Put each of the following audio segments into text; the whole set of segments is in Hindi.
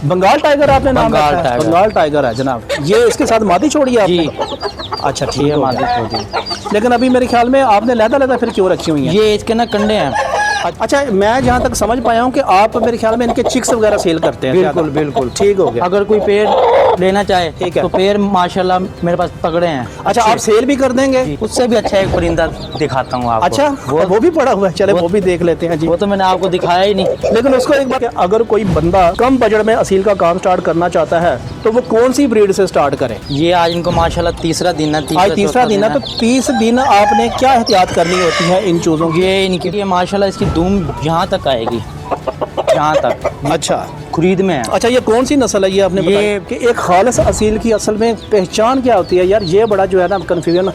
बंगाल टाइगर आपने नाम बंगाल रखा है? टाइगर। बंगाल टाइगर है जनाब। ये इसके साथ मादी छोड़ी है जी। आपने? अच्छा ठीक ये है मादी मादी। छोटी। लेकिन अभी मेरे ख्याल में आपने लहदा फिर क्यों रखी हुई है? ये इसके ना कंडे हैं। अच्छा, मैं जहाँ तक समझ पाया हूँ कि आप मेरे ख्याल में इनके चिक्स वगैरह सेल करते हैं। बिल्कुल बिल्कुल। ठीक हो गया। अगर कोई पेड़ लेना चाहे ठीक है। तो पेड़ माशाल्लाह मेरे पास तगड़े हैं। अच्छा, आप सेल भी कर देंगे? जी, उससे भी अच्छा एक परिंदा दिखाता हूँ आपको। अच्छा, वो भी पड़ा हुआ है, चले वो भी देख लेते हैं जी। वो तो मैंने आपको दिखाया ही नहीं। लेकिन उसको एक बात, अगर कोई बंदा कम बजट में असील का काम स्टार्ट करना चाहता है तो वो कौन सी ब्रीड से स्टार्ट करे? ये आज इनको माशाल्लाह तीसरा दिन है। आज तीसरा दिन है, तो 30 दिन आपने क्या एहतियात करनी होती है इन चीज़ों की? ये इनकी ये माशाल्लाह इसकी धूम यहाँ तक आएगी, यहाँ तक। अच्छा खुरीद में है। अच्छा, ये कौन सी नस्ल है ये आपने बताया कि एक खालिस असील की असल में पहचान क्या होती है? यार ये बड़ा जो है ना कन्फ्यूजन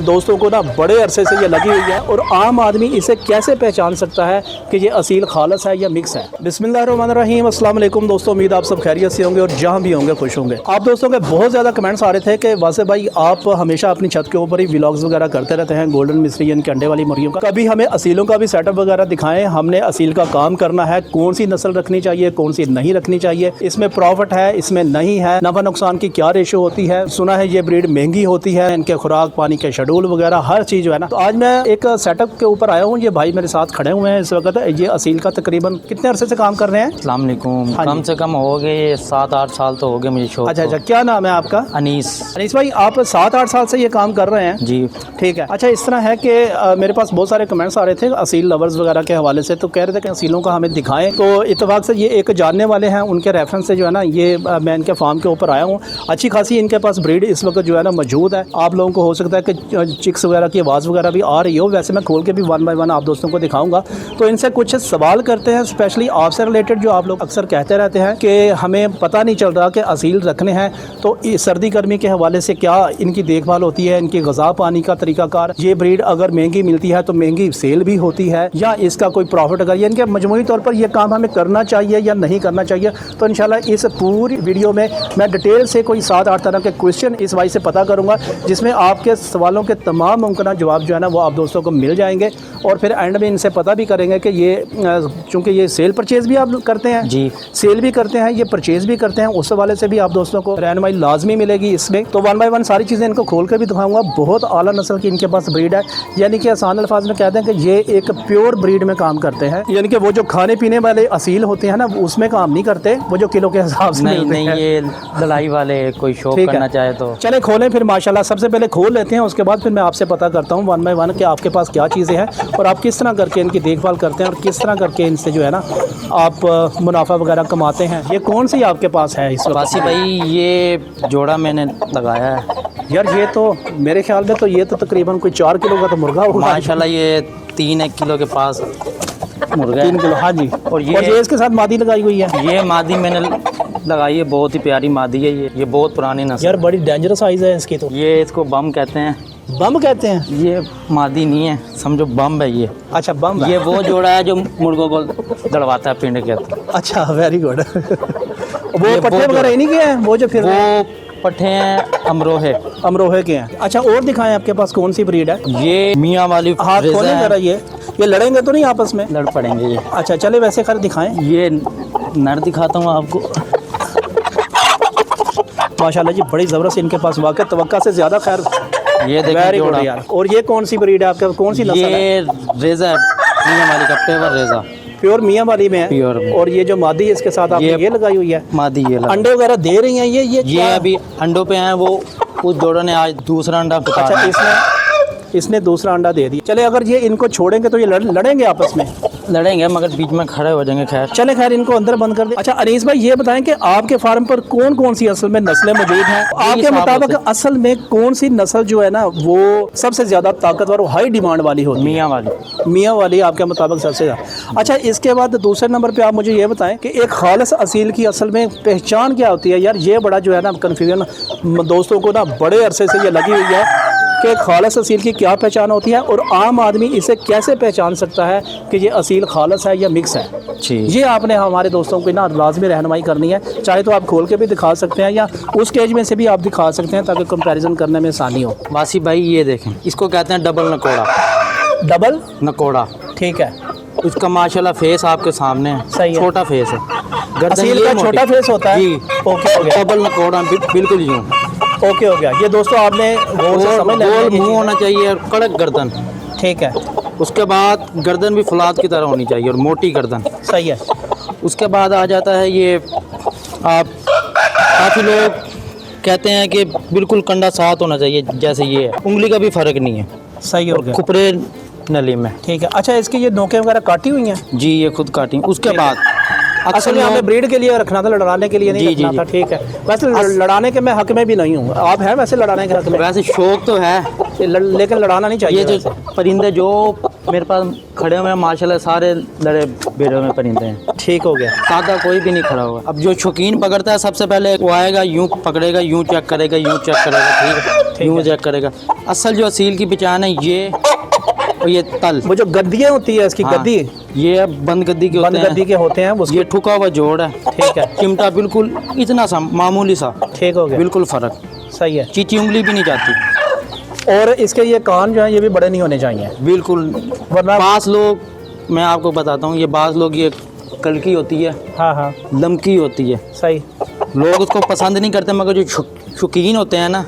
दोस्तों को ना बड़े अरसे से ये लगी हुई है, और आम आदमी इसे कैसे पहचान सकता है कि ये असील खालिस है या मिक्स है? बिस्मिल्लाहिर्रहमानिर्रहीम, अस्सलाम वालेकुम दोस्तों, उम्मीद आप सब खैरियत से होंगे और जहाँ भी होंगे खुश होंगे। आप दोस्तों के बहुत ज़्यादा कमेंट्स आ रहे थे कि वासे भाई आप हमेशा अपनी छत के ऊपर ही व्लॉग्स वगैरह करते रहते हैं गोल्डन मिस्री यानी अंडे वाली मुर्गियों का, कभी हमें असीलों का भी सेटअप वगैरह दिखाएं। हमने असील का काम करना है, कौन सी नस्ल रखनी चाहिए, कौन सी नहीं रखनी चाहिए, इसमें प्रॉफिट है, इसमें नहीं है, नफा नुकसान की क्या रेशो होती है। सुना है ये ब्रीड महंगी होती है, इनके खुराक पानी के शेड्यूल वगैरह हर चीज़ जो है ना। तो आज मैं एक सेटअप के ऊपर आया हूँ, ये भाई मेरे साथ खड़े हुए हैं इस वक्त। ये असील का तकरीबन कितने अरसे से काम कर रहे हैं? अस्सलाम वालेकुम। हाँ जी। कम से कम हो गए 7-8 साल तो हो गए मुझे शौक अच्छा को। अच्छा, क्या नाम है आपका? अनीस। अनीस भाई, आप 7-8 साल से ये काम कर रहे हैं? जी। ठीक है। अच्छा, इस तरह है कि मेरे पास बहुत सारे कमेंट्स आ रहे थे असील लवर्स वगैरह के हवाले से, तो कह रहे थे कि असीलों का हमें दिखाएं। तो इत्तेफाक से ये एक जानने वाले हैं, उनके रेफरेंस से जो है ना ये मैं इनके फार्म के ऊपर आया हूँ। अच्छी खासी इनके पास ब्रीड इस वक्त जो है ना मौजूद है। आप लोगों को हो सकता है कि चिक्स वगैरह की आवाज़ वगैरह भी आ रही हो, वैसे मैं खोल के भी 1 बाय 1 आप दोस्तों को दिखाऊंगा। तो इनसे कुछ सवाल करते हैं, स्पेशली आपसे रिलेटेड, जो आप लोग अक्सर कहते रहते हैं कि हमें पता नहीं चल रहा कि असील रखने हैं, तो सर्दी गर्मी के हवाले से क्या इनकी देखभाल होती है, इनकी ग़िज़ा पानी का तरीकाकार, ये ब्रीड अगर महंगी मिलती है तो महंगी सेल भी होती है, या इसका कोई प्रॉफिट अगर इनके मजमूई तौर पर यह काम हमें करना चाहिए या नहीं करना चाहिए। तो इंशाल्लाह इस पूरी वीडियो में मैं डिटेल से कोई 7-8 तरह के क्वेश्चन इस वाइज से पता करूंगा, जिसमें आपके सवालों के तमाम मुमकिन जवाब जो है ना वो आप दोस्तों को मिल जाएंगे। और फिर एंड में इनसे पता भी करेंगे कि ये चूँकि ये सेल परचेज़ भी आप करते हैं जी, सेल भी करते हैं, ये परचेज़ भी करते हैं, उस हवाले से भी आप दोस्तों को रहनुमाई लाजमी मिलेगी इसमें। तो 1 बाय 1 सारी चीज़ें इनको खोल कर भी दिखाऊंगा। बहुत आला नस्ल की इनके पास ब्रीड है, यानी कि आसान अल्फाज में कहते हैं कि ये एक प्योर ब्रीड में काम करते हैं, यानी कि वो जो खाने पीने वाले असील होते हैं ना उसमें काम नहीं करते, वो जो किलो के हिसाब से नहीं मिलते नहीं, हैं। ये दलाई वाले कोई शौक ठीक है। करना चाहे तो चले खोलें फिर माशाल्लाह। सबसे पहले खोल लेते हैं, उसके बाद फिर मैं आपसे पता करता हूँ 1 बाय 1 कि आपके पास क्या चीज़ें हैं और आप किस तरह करके इनकी देखभाल करते हैं और किस तरह करके इनसे जो है ना आप मुनाफा वगैरह कमाते हैं। ये कौन सी आपके पास है इस वक्त? वासी भाई ये जोड़ा मैंने लगाया है यार ये तो मेरे ख्याल में तो ये तो तकरीबन कोई 4 किलो का तो मुर्गा होगा माशाल्लाह। ये 3-1 किलो के पास मुर्गा 3 है। किलो, हाँ जी। और ये इसके साथ मादी लगाई हुई है? ये मादी मैंने लगाई है, बहुत ही प्यारी मादी है। ये बहुत पुरानी नस्ल। यार बड़ी डेंजरस साइज़ है इसकी तो। ये इसको बम कहते हैं। बम कहते हैं? ये मादी नहीं है, समझो बम है ये। अच्छा, बम है। ये वो जोड़ा है जो मुर्गों को दड़वाता है पिंड के अंदर। अच्छा, वेरी गुड। वो पट्टे बहुत वगैरह इन्हीं के हैं, वो जो फिर वो पट्टे हैं अमरोहे। अमरोहे के हैं। अच्छा, और दिखाएं आपके पास कौन सी ब्रीड है? ये मियाँ वाली हाथ रेज़ा खोलें है। जरा। ये लड़ेंगे तो नहीं आपस में? लड़ पड़ेंगे ये। अच्छा चले, वैसे खैर दिखाएं। ये नर दिखाता हूँ आपको। माशाल्लाह जी, बड़ी ज़बरदस्त इनके पास वाक़ई तवक्का से ज़्यादा। खैर ये देखिए वेरी गुड जोड़ा। यार। और ये कौन सी ब्रीड है आपके, कौन सी नस्ल है? ये रेज़ा है, मियाँ वाली का पेवर रेज़ा। प्योर मियाँ वाली में है? प्योर में। और ये जो मादी है इसके साथ आपने ये लगाई हुई है? मादी ये लगा। अंडे वगैरह दे रही हैं ये क्या? अभी अंडों पे हैं। वो उस जोड़ों ने आज दूसरा अंडा फटा अच्छा, इसने दूसरा अंडा दे दिया। चले, अगर ये इनको छोड़ेंगे तो ये लड़ेंगे आपस में? लड़ेंगे मगर बीच में खड़े हो जाएंगे। खैर चले, खैर इनको अंदर बंद कर दे। अच्छा अनीस भाई, ये बताएं कि आपके फार्म पर कौन कौन सी असल में नस्लें मौजूद हैं? आपके मुताबिक असल में कौन सी नस्ल जो है ना वो सबसे ज़्यादा ताकतवर और हाई डिमांड वाली होती है? मियाँ वाली। मियाँ वाली आपके मुताबिक सबसे ज़्यादा। अच्छा, इसके बाद दूसरे नंबर पे आप मुझे ये बताएं कि एक खालिस असील की असल में पहचान क्या होती है? यार ये बड़ा जो है ना कन्फ्यूजन दोस्तों को ना बड़े अरसे से ये लगी हुई है कि खालिस असील की क्या पहचान होती है और आम आदमी इसे कैसे पहचान सकता है कि ये असील खालिस है या मिक्स है। जी, ये आपने हमारे दोस्तों को ना लाजमी रहनुमाई करनी है। चाहे तो आप खोल के भी दिखा सकते हैं या उस स्टेज में से भी आप दिखा सकते हैं ताकि कंपैरिजन करने में आसानी हो। वासी भाई ये देखें, इसको कहते हैं डबल नकोड़ा। डबल नकोड़ा, ठीक है। उसका माशाल्लाह फेस आपके सामने है। सही है। छोटा फेस है। गर्दन असील ये का मोटी। छोटा फेस होता है जी। ओके हो गया, डबल नकोड़ा बिल्कुल यूं। ओके हो गया। ये दोस्तों आपने गौर से समझ लेना है गोल ये मुंह चीज़। होना चाहिए और कड़क गर्दन। ठीक है, उसके बाद गर्दन भी फुलाद की तरह होनी चाहिए और मोटी गर्दन। सही है। उसके बाद आ जाता है ये, आप काफ़ी लोग कहते हैं कि बिल्कुल कंधा साथ होना चाहिए, जैसे ये है, उंगली का भी फर्क नहीं है, सही हो गया, खुपरे नली में। ठीक है। अच्छा, इसकी ये नोकें वगैरह काटी हुई हैं? जी, ये खुद काटी। उसके बाद असल में हमें लोग- ब्रीड के लिए रखना था, लड़ाने के लिए नहीं जी, जी, रखना था। जी। ठीक है, वैसे लड़ाने के मैं हक में भी नहीं हूँ। आप हैं वैसे लड़ाने के हक में? वैसे शौक तो है, लेकिन लड़ाना नहीं चाहिए ये जो वैसे। परिंदे जो मेरे पास खड़े हुए हैं माशाल्लाह सारे लड़े बेड़े हुए परिंदे हैं, ठीक हो गया, सादा कोई भी नहीं खड़ा हुआ। अब जो शौकीन पकड़ता है सबसे पहले वो आएगा, यूं पकड़ेगा, यूं चेक करेगा, यूं चेक करेगा, ठीक है, यूं चेक करेगा। असल जो असील की पहचान है ये और ये तल, वो जो गद्दियाँ होती है इसकी, हाँ, गद्दी ये बंद गद्दी के बंद होते गद्दी हैं। के होते हैं वो। ये ठुका हुआ जोड़ है, ठीक है, चिमटा बिल्कुल इतना सा मामूली सा, ठीक हो गया, बिल्कुल फर्क, सही है। चीची उंगली भी नहीं जाती, और इसके ये कान जो है ये भी बड़े नहीं होने चाहिए, बिल्कुल। वरना बास लोग, मैं आपको बताता हूँ, ये बास लोग ये कलकी होती है, हाँ हाँ लमकी होती है, सही, लोग उसको पसंद नहीं करते, मगर जो शौकीन होते हैं ना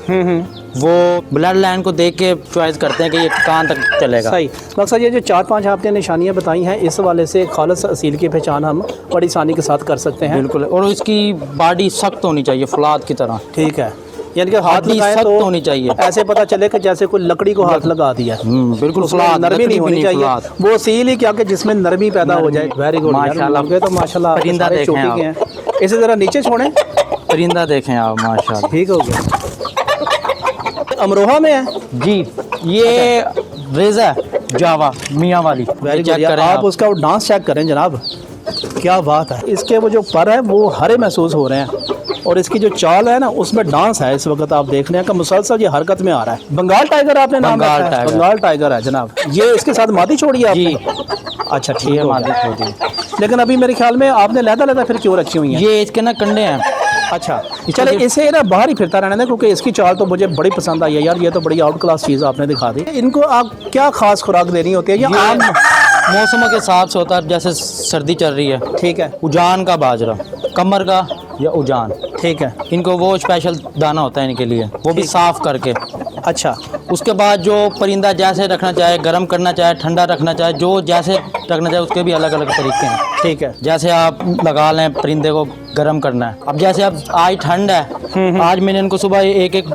वो ब्लड लाइन को देख के चॉइस करते हैं कि ये कहाँ तक चलेगा। सही। मकसद ये जो 4-5 आपने निशानियाँ बताई हैं, इस वाले से खालिस असील की पहचान हम बड़ी आसानी के साथ कर सकते हैं। बिल्कुल, और इसकी बॉडी सख्त होनी चाहिए फुलाद की तरह, ठीक है, यानी कि हाथ हड्डी लगाएं सख्त तो होनी चाहिए। ऐसे पता चले कि जैसे कोई लकड़ी को हाथ लगा दिया, बिल्कुल उसमें फुलाद, नरमी नहीं लकड़ी होनी भी चाहिए, फुलाद। वो सील ही क्या कि जिसमें नरमी पैदा हो जाए। वेरी गुड माशाल्लाह। तो माशाल्लाह परिंदा सारे देखें चोटी आप। के हैं। इसे ज़रा नीचे छोड़ें, परिंदा देखें आप, माशाल्लाह। ठीक हो गया। अमरोहा में है, जी, ये रेजा है, जावा मियाँ वाली, वेरी चेक गुड। करें आप उसका वो डांस चेक करें जनाब, क्या बात है। इसके वो जो पर है वो हरे महसूस हो रहे हैं, और इसकी जो चाल है ना उसमें डांस है। इस वक्त आप देख रहे हैं कि मुसलसल ये हरकत में आ रहा है। बंगाल टाइगर आपने नाम बंगाल रखा है? टाइगर। बंगाल टाइगर है जनाब। ये इसके साथ मादी छोड़ी है आपने? जी। अच्छा, ठीक ये है। मादी छोटी है। लेकिन अभी मेरे ख्याल में आपने लहदा फिर क्यों रखी हुई है? ये इसके ना कंडे हैं। अच्छा, चले इसे ना बाहर ही फिरता रहने दें, क्योंकि इसकी चाल तो मुझे बड़ी पसंद आई है यार। ये तो बड़ी आउट क्लास चीज़ आपने दिखा दी। इनको आप क्या खास खुराक देनी होती है या ये आम? मौसमों के हिसाब से होता है, जैसे सर्दी चल रही है, ठीक है, उजान का बाजरा, कमर का या उजान, ठीक है, इनको वो स्पेशल दाना होता है इनके लिए, वो भी साफ करके। अच्छा, उसके बाद जो परिंदा जैसे रखना चाहे, गर्म करना चाहे, ठंडा रखना चाहे, जो जैसे रखना चाहे उसके भी अलग अलग तरीके हैं। ठीक है, जैसे आप लगा लें परिंदे को गर्म करना है, अब जैसे अब आज ठंड है, आज मैंने इनको सुबह एक एक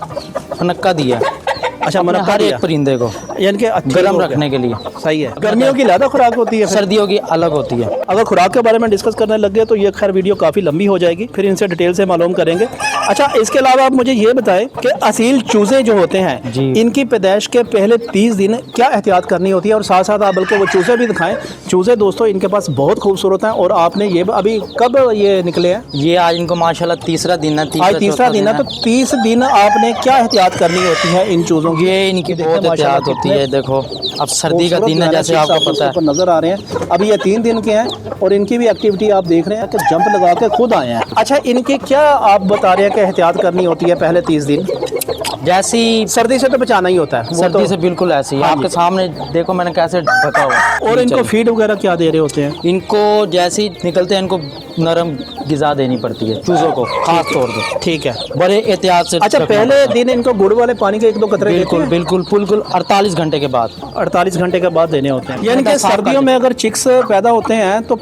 फनक्का दिया, अच्छा, अपने मनक्का हर दिया। एक परिंदे को यानी कि गर्म रखने के लिए। सही है। गर्मियों की ज़्यादा खुराक होती है फिर? सर्दियों की अलग होती है। अगर खुराक के बारे में डिस्कस करने लग गए तो ये खैर वीडियो काफ़ी लंबी हो जाएगी, फिर इनसे डिटेल से मालूम करेंगे। अच्छा, इसके अलावा आप मुझे ये बताएं कि असील चूज़े जो होते हैं, जी। इनकी पैदाइश के पहले 30 दिन क्या एहतियात करनी होती है? और साथ साथ आप बल्कि वो चूज़े भी दिखाएं। चूज़े दोस्तों इनके पास बहुत खूबसूरत हैं, और आपने ये अभी कब ये निकले हैं? ये आज इनको माशाल्लाह तीसरा दिन है, आज तीसरा दिन है, तो 30 दिन आपने क्या एहतियात करनी होती है इन चूज़ों की? ये इनकी देखें बहुत माशाल्लाह एहतियात होती है। देखो अब सर्दी का खूबसूरत दिन है, जैसे चिप्स आपको पता है। ऊपर नजर आ रहे हैं। अभी ये 3 दिन के हैं और इनकी भी एक्टिविटी आप देख रहे हैं कि जंप लगा के खुद आए हैं। अच्छा, इनके क्या आप बता रहे हैं कि एहतियात करनी होती है पहले 30 दिन? जैसी सर्दी से तो बचाना ही होता है, वो सर्दी तो। से बिल्कुल ऐसी है, हाँ आपके जी। सामने देखो मैंने कैसे ढका हुआ है। और इनको चलिए। फीड वगैरह क्या दे रहे होते हैं? इनको जैसे ही निकलते हैं इनको नरम ग़िज़ा देनी पड़ती है, चूज़ों को खास तौर पे, ठीक है। बड़े एहतियात से अच्छा, रखना पहले पड़ता है। दिन इनको गुड़ वाले पानी के 1-2 कतरे देते बिल्कुल हैं? बिल्कुल बिल्कुल 48 घंटे के बाद। 48 घंटे के बाद देने होते हैं। यानी कि साफ कर सर्दियों में अगर चिक्स पैदा होते हैं तो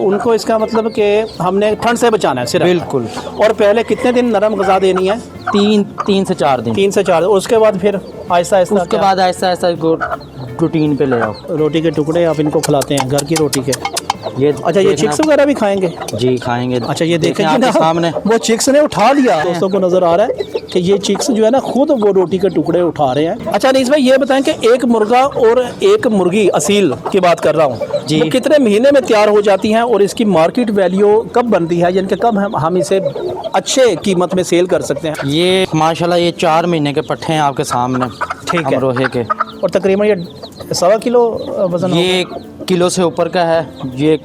उनको इसका मतलब कि हमने ठंड से बचाना है सिर्फ। बिल्कुल। और पहले कितने दिन नरम ग़िज़ा देनी है? 3 से 4 दिन। 3 से 4। उसके बाद फिर आहिस्ता आहिस्ता उसके बाद ऐसा ऐसा रूटीन पे ले आओ। रोटी के टुकड़े आप इनको खिलाते हैं, घर की रोटी के? ये अच्छा, ये देखना- चिक्स वगैरह भी खाएंगे? जी खाएंगे। अच्छा, ये देखें आपके ना, सामने। वो चिक्स ने उठा लिया। दोस्तों को नजर आ रहा है कि ये चिक्स जो है ना खुद वो रोटी के टुकड़े उठा रहे हैं। अच्छा अनीस भाई, ये बताएं कि एक मुर्गा और एक मुर्गी असील की बात कर रहा हूँ जी। वो कितने महीने में तैयार हो जाती हैं, और इसकी मार्केट वैल्यू कब बनती है, यानी कि कब हम इसे अच्छे कीमत में सेल कर सकते हैं? ये माशाल्लाह ये 4 महीने के पट्ठे हैं आपके सामने, ठीक है। अमरोहे के। और तकरीबन ये 1.25 किलो वजन होगा? ये किलो से ऊपर का है, ये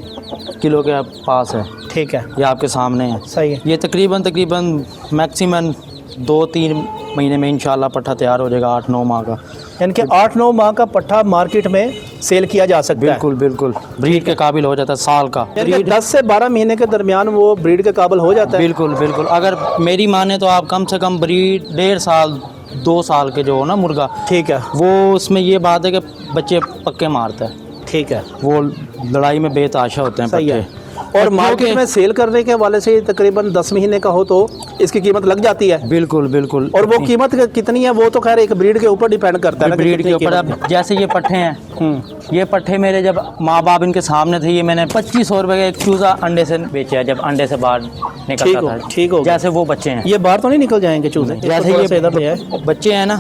किलो के पास है। ठीक है, ये आपके सामने है। सही है। ये तकरीबन मैक्सिमम 2-3 महीने में इंशाल्लाह पट्ठा तैयार हो जाएगा, 8-9 माह का। यानी कि 8-9 माह का पट्ठा मार्केट में सेल किया जा सकता है। बिल्कुल बिल्कुल, ब्रीड के काबिल हो जाता है, साल का। यानी कि 10 से 12 महीने के दरमियान वो ब्रीड के काबिल हो जाता है। बिल्कुल बिल्कुल, अगर मेरी माने तो आप कम से कम ब्रीड 1.5 साल 2 साल के जो हो ना मुर्गा, ठीक है, वो उसमें ये बात है कि बच्चे पक्के मारता है, ठीक है, वो लड़ाई में बेतहाशा होते हैं सही है। बच्चे। और मार्केट में सेल करने के हवाले से तकरीबन 10 महीने का हो तो इसकी कीमत लग जाती है। बिल्कुल बिल्कुल। और वो कीमत कितनी है वो तो खैर एक ब्रीड के ऊपर डिपेंड करता है ना, ब्रीड के ऊपर। अब जैसे ये पट्ठे हैं, ये पट्ठे मेरे जब माँ बाप इनके सामने थे, ये मैंने 2500 रुपए का एक चूजा अंडे से बेचा है, जब अंडे से बाहर निकलता था। ठीक हो, जैसे वो बच्चे हैं, ये बाहर तो नहीं निकल जाएंगे चूजे? जैसे ये इधर है बच्चे हैं ना,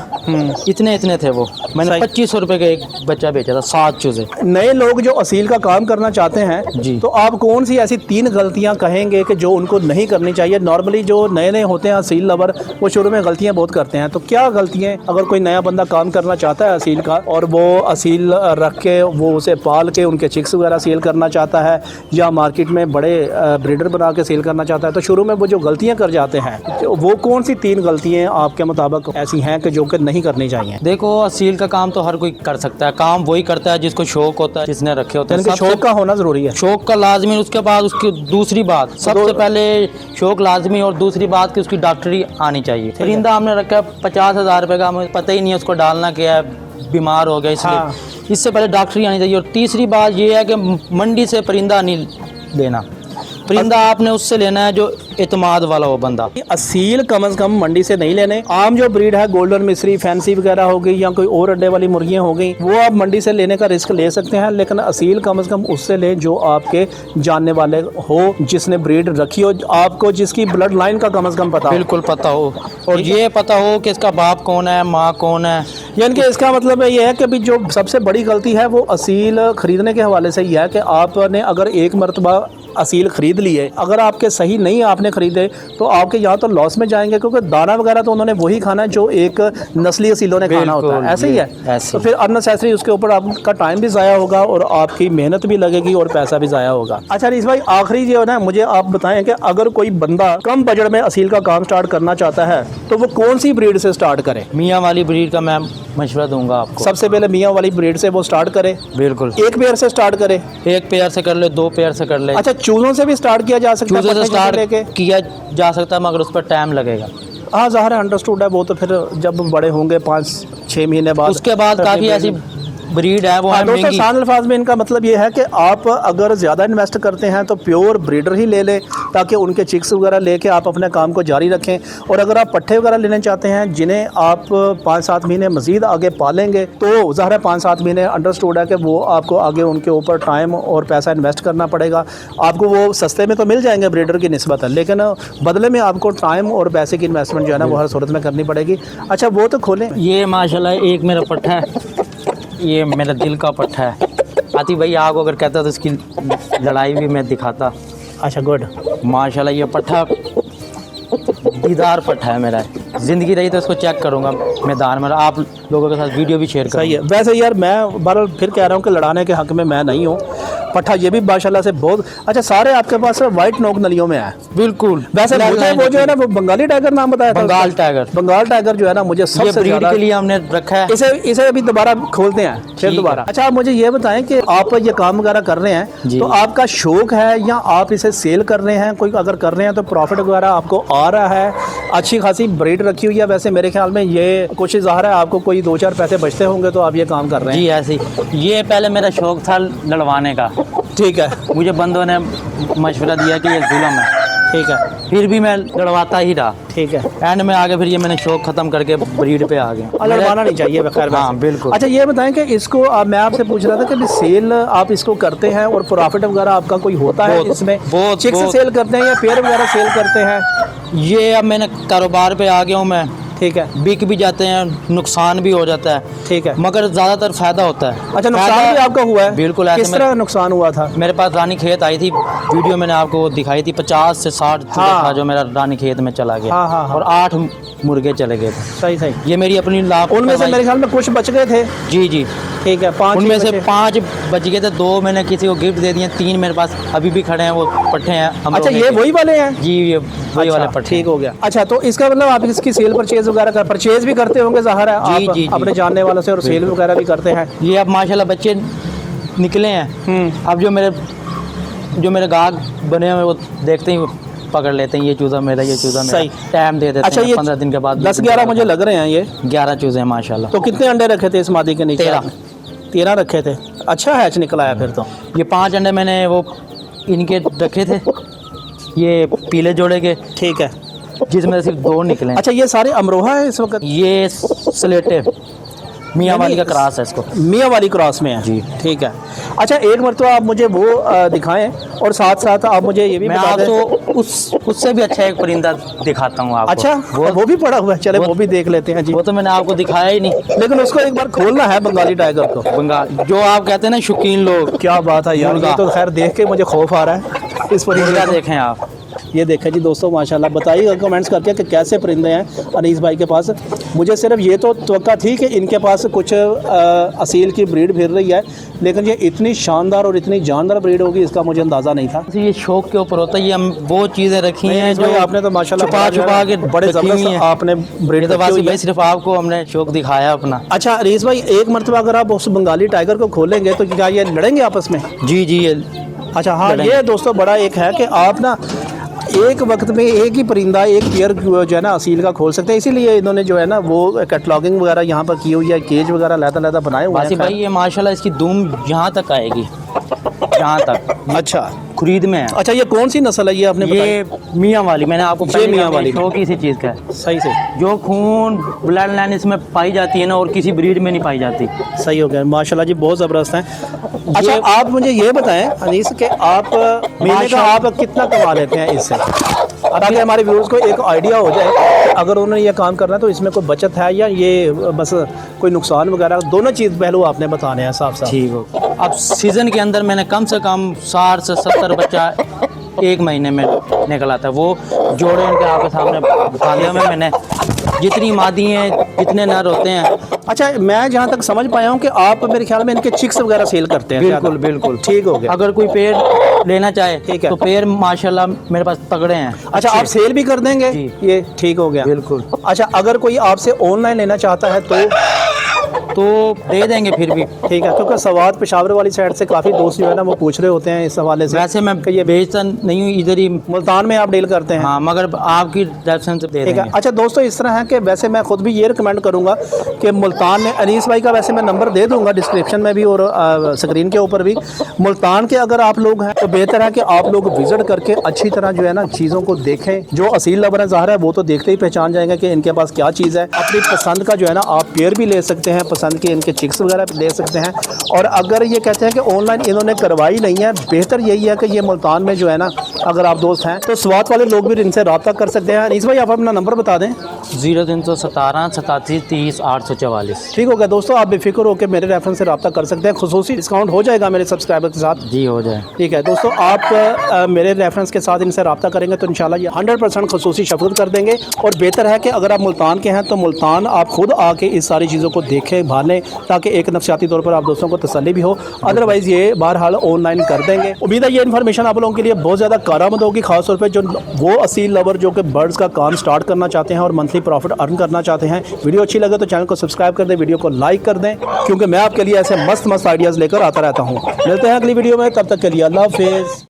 इतने इतने थे वो, मैंने 2500 रुपए का एक बच्चा बेचा था, 7 चूजे। नए लोग जो असील का काम करना चाहते हैं जी, तो आप कौन सी ऐसी 3 गलतियां कहेंगे कि जो उनको नहीं करनी चाहिए? नॉर्मली जो नए नए होते हैं असील लवर, वो शुरू में गलतियां बहुत करते हैं, तो क्या गलतियां अगर कोई नया बंदा काम करना चाहता है असील का, और वो असील रख के वो उसे पाल के उनके चिक्स वगैरह सेल करना चाहता है, या मार्केट में बड़े ब्रीडर बना के सेल करना चाहता है, तो शुरू में वो जो गलतियां कर जाते हैं, तो वो कौन सी 3 गलतियां आपके मुताबिक ऐसी हैं कि जो कि नहीं करनी चाहिए? देखो असील का काम तो हर कोई कर सकता है, काम वही करता है जिसको शौक होता है, जिसने रखे होते हैं। शौक का होना जरूरी है, शौक का लाजमी। उसके बाद उसकी दूसरी बात, सबसे पहले शौक लाजमी, और दूसरी बात कि उसकी डॉक्टरी आनी चाहिए। परिंदा हमने रखा है 50,000 रुपये का, हमें पता ही नहीं है उसको डालना क्या है, बीमार हो गया इसलिए। हाँ। इससे पहले डॉक्टरी आनी चाहिए। और तीसरी बात ये है कि मंडी से परिंदा नहीं लेना, परिंदा आपने उससे लेना है जो एतमाद वाला हो बंदा। असील कम से कम मंडी से नहीं लेने। आम जो ब्रीड है, गोल्डन मिस्री, फैंसी वगैरह हो गई, या कोई और अड्डे वाली मुर्गियां हो गई, वो आप मंडी से लेने का रिस्क ले सकते हैं, लेकिन असील कम से कम उससे लें जो आपके जानने वाले हो, जिसने ब्रीड रखी हो, आपको जिसकी ब्लड लाइन का कम से कम पता हो। बिल्कुल पता हो, और ये पता हो कि इसका बाप कौन है, माँ कौन है। यानी कि इसका मतलब ये है कि भी जो सबसे बड़ी गलती है वो असील खरीदने के हवाले से ही है कि आपने अगर एक मरतबा असील खरीद लिए, अगर आपके सही नहीं आपने खरीदे तो आपके यहाँ तो लॉस में जाएंगे, क्योंकि दाना वगैरह तो उन्होंने वही खाना है जो एक नस्ली असीलों ने खाना होता है। ऐसे ही है, तो फिर अननेसेसरी उसके ऊपर आपका टाइम भी ज़ाया होगा और आपकी मेहनत भी लगेगी और पैसा भी ज़ाया होगा। अच्छा रीस भाई, आखिरी जो है ना, मुझे आप बताएं कि अगर कोई बंदा कम बजट में असील का काम स्टार्ट करना चाहता है तो वो कौन सी ब्रीड से स्टार्ट करे? मियाँ वाली ब्रीड का मैं मशवरा दूंगा आपको। सबसे पहले मियाँ वाली ब्रीड से वो स्टार्ट करे। बिल्कुल, एक पेयर से स्टार्ट करे, एक पेयर से कर ले, 2 पेयर से कर ले। अच्छा, चूजों से भी स्टार्ट किया जा सकता है? चूजे से स्टार्ट किया जा सकता है, मगर उस पर टाइम लगेगा। हाँ ज़ाहिर है, अंडरस्टूड है, वो तो फिर जब बड़े होंगे 5-6 महीने बाद, उसके बाद काफ़ी ऐसी ब्रीड है वो है दोस्तों। महंगी। आसान अल्फाज में इनका मतलब ये है कि आप अगर ज़्यादा इन्वेस्ट करते हैं तो प्योर ब्रीडर ही ले लें, ताकि उनके चिक्स वगैरह लेके आप अपने काम को जारी रखें। और अगर आप पट्ठे वगैरह लेना चाहते हैं जिन्हें आप 5-7 महीने मज़ीद आगे पालेंगे, तो ज़ाहिर है 5-7 महीने अंडरस्टूड है कि वो आपको आगे उनके ऊपर टाइम और पैसा इन्वेस्ट करना पड़ेगा। आपको वो सस्ते में तो मिल जाएंगे ब्रीडर की निस्बत, लेकिन बदले में आपको टाइम और पैसे की इन्वेस्टमेंट जो है ना वो हर सूरत में करनी पड़ेगी। अच्छा, वो तो खोलें। ये माशाल्लाह एक मेरा पट्ठा है, ये मेरा दिल का पट्ठा है। आती भाई आपको अगर कहता तो इसकी लड़ाई भी मैं दिखाता। अच्छा, गुड। माशाल्लाह ये पट्ठा दीदार पट्ठा है मेरा, ज़िंदगी रही तो इसको चेक करूँगा मैदान में, आप लोगों के साथ वीडियो भी शेयर करूँगा। सही है। वैसे यार मैं बहरहाल फिर कह रहा हूँ कि लड़ाने के हक़ में मैं नहीं हूँ। पट्ठा ये भी माशाल्लाह से बहुत अच्छा। सारे आपके पास वाइट नोक नलियों में है। बिल्कुल, वैसे मुझे वो जो है ना वो बंगाली टाइगर नाम बताया था, बंगाल टाइगर। बंगाल टाइगर जो है ना मुझे सबसे ब्रीड ज़्यादा के लिए हमने रखा है। इसे अभी दोबारा खोलते हैं फिर दोबारा। अच्छा, आप मुझे ये बताएं कि आप ये काम वगैरह कर रहे हैं तो आपका शौक है या आप इसे सेल कर रहे हैं? कोई अगर कर रहे हैं तो प्रॉफिट वगैरह आपको आ रहा है? अच्छी खासी ब्रीड रखी हुई है? वैसे मेरे ख्याल में ये कुछ ज़ाहिर है आपको कोई 2-4 पैसे बचते होंगे तो आप ये काम कर रहे हैं। जी ऐसे ही। ये पहले मेरा शौक था लड़वाने का, ठीक है, मुझे बंदों ने मशवरा दिया कि ये जुल्म है, ठीक है, फिर भी मैं लड़वाता ही रहा। ठीक है। एंड में आगे फिर ये मैंने शौक ख़त्म करके ब्रीड पे आ गया। लड़वाना नहीं चाहिए बखैर। हाँ बिल्कुल। अच्छा, ये बताएं कि इसको मैं आपसे पूछ रहा था कि सेल आप इसको करते हैं और प्रॉफिट वगैरह आपका कोई होता है इसमें? चिक्स सेल करते हैं या पेयर वगैरह सेल करते हैं? ये अब मैंने कारोबार पे आ गया हूँ मैं, ठीक है। बिक भी जाते हैं, नुकसान भी हो जाता है, ठीक है, मगर ज़्यादातर फ़ायदा होता है। अच्छा, नुकसान भी आपका हुआ है? बिल्कुल। किस तरह नुकसान हुआ था? मेरे पास रानी खेत आई थी, वीडियो मैंने आपको वो दिखाई थी, 50 से 60 चूजा था जो मेरा रानी खेत में चला गया। हाँ। और 8 मुर्गे चले गए थे। सही। ये मेरी अपनी लाभ, उनमें से मेरे ख्याल में कुछ बच गए थे। जी। ठीक है, 5 उनमें से 5 बच गए थे, 2 मैंने किसी को गिफ्ट दे दिए, 3 मेरे पास अभी भी खड़े हैं, वो पट्ठे हैं। अच्छा, ये वही वाले हैं? जी, ये वही वाले पट्ठे। ठीक हो गया। अच्छा, तो इसका मतलब आप इसकी सेल परचेज वगैरह परचेज भी करते होंगे, ज़ाहिर है आप जी, अपने जानने वालों से, और सेल वगैरह भी करते हैं। ये अब माशाल्लाह बच्चे निकले हैं। अब जो मेरे गाहक बने हुए वो देखते ही पकड़ लेते हैं, ये चूज़ा मेरा, ये चूज़ा मेरा। सही। टाइम दे देते अच्छा, हैं, ये 15 दिन के बाद 10-11 मुझे लग रहे हैं ये। 11 चूज़े हैं माशाल्लाह। तो कितने अंडे रखे थे इस मादी के नीचे? 13 रखे थे। अच्छा हैच निकला है फिर तो। ये 5 अंडे मैंने वो इनके रखे थे, ये पीले जोड़े के, ठीक है। जिसमें सिर्फ 2 निकले हैं। अच्छा, ये सारे अमरोहा है इस वक्त? ये स्लेटे मियाँ वाली का क्रॉस है, इसको मियाँ वाली क्रॉस में है जी। ठीक है। अच्छा, एक मरतबा आप मुझे वो दिखाएं, और साथ साथ आप मुझे ये भी मैं बता दें। आपको उससे भी अच्छा एक परिंदा दिखाता हूँ आपको। अच्छा, वो भी पड़ा हुआ है, चले वो भी देख लेते हैं जी। वो तो मैंने आपको दिखाया ही नहीं, लेकिन उसको एक बार खोलना है, बंगाली टाइगर को। बंगाल जो आप कहते हैं ना शौकीन लोग, क्या बात है यार, मुर्गा। ये तो खैर देख के मुझे खौफ आ रहा है इस परिंदे मुर्गा को। देखें आप। ये देखें जी दोस्तों, माशाल्लाह। बताइएगा कमेंट्स करके कि कैसे परिंदे हैं अनीस भाई के पास। मुझे सिर्फ ये तो तवक्का थी कि इनके पास कुछ असील की ब्रीड फिर रही है, लेकिन ये इतनी शानदार और इतनी जानदार ब्रीड होगी इसका मुझे अंदाज़ा नहीं था। ये शौक के ऊपर होता है, ये हम वो चीज़ें रखी हैं जो जो आपने तो माशाल्लाह छुपा के बड़े रखी हुई ज़बरदस्त हैं। आपने ब्रीड ये तो रखी हुई भाई है। सिर्फ आपको हमने शौक दिखाया अपना। अच्छा अनीस भाई, एक मरतबा अगर आप उस बंगाली टाइगर को खोलेंगे तो क्या ये लड़ेंगे आपस में? जी जी, ये अच्छा हाँ, लड़ेंगे। ये दोस्तों बड़ा एक है कि आप ना एक वक्त में एक ही परिंदा, एक पेयर जो है ना असील का खोल सकते हैं। इसीलिए इन्होंने जो है ना वो कैटलॉगिंग वगैरह यहाँ पर की हुई है, केज वगैरह लहदा बनाए हुए वासी हैं। भाई, ये माशाल्लाह इसकी धूम यहाँ तक आएगी, यहाँ तक अच्छा खुरीद में है। अच्छा, ये कौन सी नस्ल है ये आपने बताई? ये मियाँ वाली, मैंने आपको ये पहले मियाँ कहा, वाली। शौक इसी चीज़ का है। सही से जो खून ब्लड लाइन इसमें पाई जाती है ना, और किसी ब्रीड में नहीं पाई जाती। सही हो गया माशाल्लाह जी, बहुत ज़बरदस्त हैं। अच्छा, आप मुझे ये बताएं अनीस कि आप महीने का आप कितना कमा लेते हैं इससे, ताकि हमारे व्यूअर्स को एक आइडिया हो जाए कि अगर उन्होंने ये काम करना है तो इसमें कोई बचत है या ये बस कोई नुकसान वगैरह, दोनों चीज़ पहलू आपने बताने हैं साफ साफ। ठीक हो। अब सीज़न के अंदर मैंने कम से कम 60 से 70 बच्चा एक महीने में निकल आता है। वो जोड़े इनके आपके सामने खालियों में मैंने जितनी मादी हैं, जितने नर होते हैं। अच्छा, मैं जहाँ तक समझ पाया हूँ कि आप मेरे ख्याल में इनके चिक्स वगैरह सेल करते हैं। बिल्कुल बिल्कुल, ठीक हो गया। अगर कोई पेड़ लेना चाहे ठीक है। तो पेड़ माशाल्लाह मेरे पास तगड़े हैं। अच्छा, आप सेल भी कर देंगे? जी। ये ठीक हो गया। बिल्कुल। अच्छा, अगर कोई आपसे ऑनलाइन लेना चाहता है तो दे देंगे फिर भी। ठीक है, क्योंकि सवाद पेशावर वाली साइड से काफ़ी दोस्त जो है ना वो पूछ रहे होते हैं इस हवाले से। वैसे मैं कि ये बेचता नहीं हूँ, इधर ही। मुल्तान में आप डील करते हैं? हाँ, मगर आपकी रेफरेंस से दे ठीक है। देंगे। अच्छा दोस्तों, इस तरह है कि वैसे मैं खुद भी ये रिकमेंड करूंगा कि मुल्तान में अनीस भाई का वैसे मैं नंबर दे दूंगा डिस्क्रिप्शन में भी और स्क्रीन के ऊपर भी। मुल्तान के अगर आप लोग हैं तो बेहतर है कि आप लोग विजिट करके अच्छी तरह जो है ना चीज़ों को देखें। जो असील लवर है ज़ाहिर है वो तो देखते ही पहचान जाएंगे कि इनके पास क्या चीज़ है। अपनी पसंद का जो है ना आप पेयर भी ले सकते हैं, पसंद के इनके चिक्स वगैरह ले सकते हैं। और अगर ये कहते हैं कि ऑनलाइन इन्होंने करवाई नहीं है, बेहतर यही है कि ये मुल्तान में जो है ना अगर आप दोस्त हैं तो स्वात वाले लोग भी इनसे रब्ता कर सकते हैं। अनीस भाई, आप अपना नंबर बता दें। 0317 87 30 844। ठीक हो गया दोस्तों, आप बेफिक्र होकर मेरे रेफरेंस से रब्ता कर सकते हैं। खुसूसी डिस्काउंट हो जाएगा मेरे सब्सक्राइबर के साथ। जी हो जाए। ठीक है दोस्तों, आप मेरे रेफरेंस के साथ इनसे रब्ता करेंगे तो इंशाल्लाह ये 100% खुसूसी शफकत कर देंगे। और बेहतर है कि अगर आप मुल्तान के हैं तो मुल्तान आप खुद आके इस सारी चीज़ों को देखें, भालें, ताकि एक नफसियाती तौर पर आप दोस्तों को तसल्ली भी हो। अदरवाइज़ ये बहरहाल ऑनलाइन कर देंगे। उम्मीद है ये इन्फॉर्मेशन आप लोगों के लिए बहुत ज़्यादा कारआमद होगी, खासतौर पर जो वो असील लवर जो कि बर्ड्स का काम स्टार्ट करना चाहते हैं और मंथली प्रॉफिट अर्न करना चाहते हैं। वीडियो अच्छी लगे तो चैनल को सब्सक्राइब कर दें, वीडियो को लाइक कर दें, क्योंकि मैं आपके लिए ऐसे मस्त मस्त आइडियाज़ लेकर आता रहता हूँ। मिलते हैं अगली वीडियो में, तब तक के लिए अल्लाह हाफिज़।